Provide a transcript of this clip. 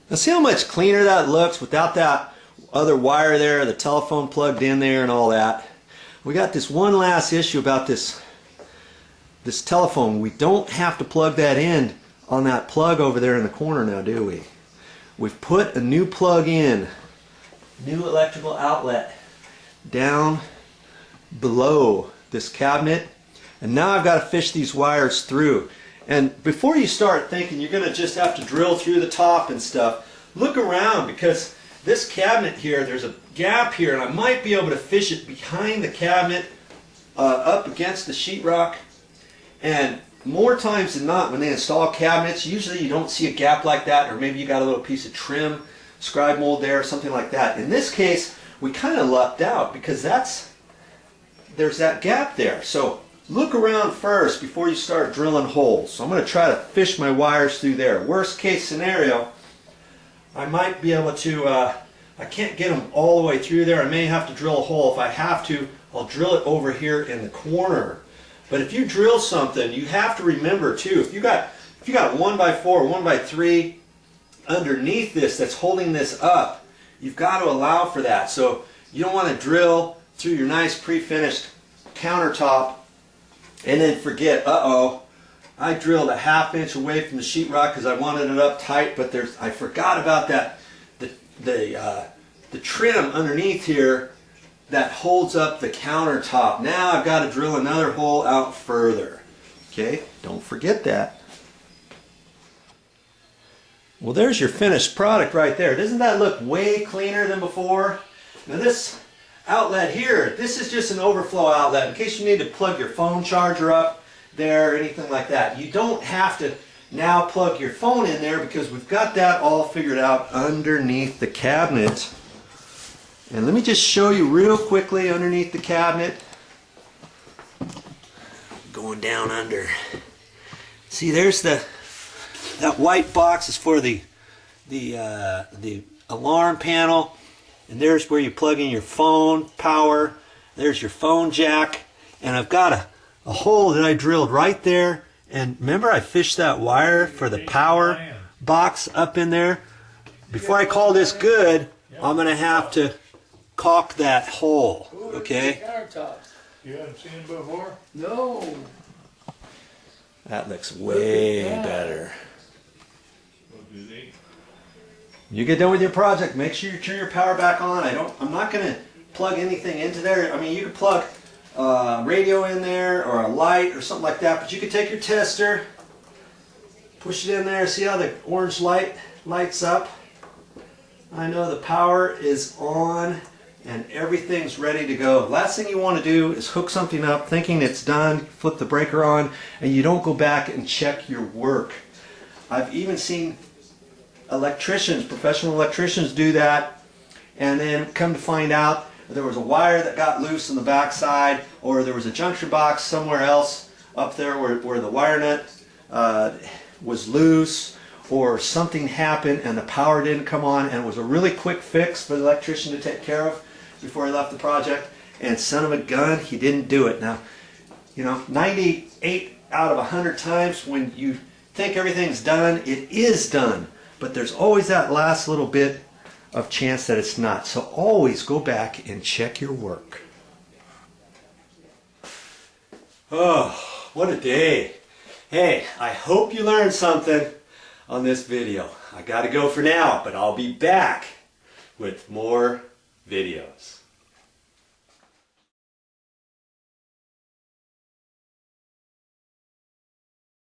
Now see how much cleaner that looks without that other wire there, the telephone plugged in there and all that. We got this one last issue about this telephone. We don't have to plug that in on that plug over there in the corner now, do we? We've put a new plug in, new electrical outlet down below this cabinet, and now I've got to fish these wires through. And before you start thinking you're going to just have to drill through the top and stuff, look around, because this cabinet here, there's a gap here, and I might be able to fish it behind the cabinet up against the sheetrock. And more times than not, when they install cabinets, usually you don't see a gap like that, or maybe you got a little piece of trim, scribe mold there, something like that. In this case, we kind of lucked out because there's that gap there. So look around first before you start drilling holes. So I'm going to try to fish my wires through there. Worst case scenario, I might be able to, I can't get them all the way through there. I may have to drill a hole. If I have to, I'll drill it over here in the corner. But if you drill something, you have to remember too, if you got 1x4, 1x3 underneath this that's holding this up, you've got to allow for that. So you don't want to drill through your nice pre-finished countertop and then forget, uh-oh, I drilled a 1/2 inch away from the sheetrock because I wanted it up tight, but I forgot about that, the trim underneath here that holds up the countertop. Now I've got to drill another hole out further. Okay, don't forget that. Well, there's your finished product right there. Doesn't that look way cleaner than before? Now this outlet here, this is just an overflow outlet in case you need to plug your phone charger up there or anything like that. You don't have to now plug your phone in there because we've got that all figured out underneath the cabinet. And let me just show you real quickly underneath the cabinet. Going down under. See, there's that white box is for the alarm panel, and there's where you plug in your phone power. There's your phone jack, and I've got a hole that I drilled right there. And remember, I fished that wire for the power box up in there. Before I call this good, I'm going to have to caulk that hole. Okay? You haven't seen it before? No. That looks way better. You get done with your project, make sure you turn your power back on. I'm not going to plug anything into there. I mean, you could plug radio in there or a light or something like that, but you could take your tester, push it in there, see how the orange light lights up. I know the power is on and everything's ready to go. Last thing you want to do is hook something up thinking it's done, flip the breaker on, and you don't go back and check your work. I've even seen electricians, professional electricians, do that, and then come to find out there was a wire that got loose on the back side, or there was a junction box somewhere else up there where the wire nut was loose, or something happened and the power didn't come on, and it was a really quick fix for the electrician to take care of before he left the project, and son of a gun, he didn't do it. Now, you know, 98 out of 100 times when you think everything's done, it is done. But there's always that last little bit of chance that it's not. So always go back and check your work. Oh, what a day. Hey, I hope you learned something on this video. I gotta go for now, but I'll be back with more videos.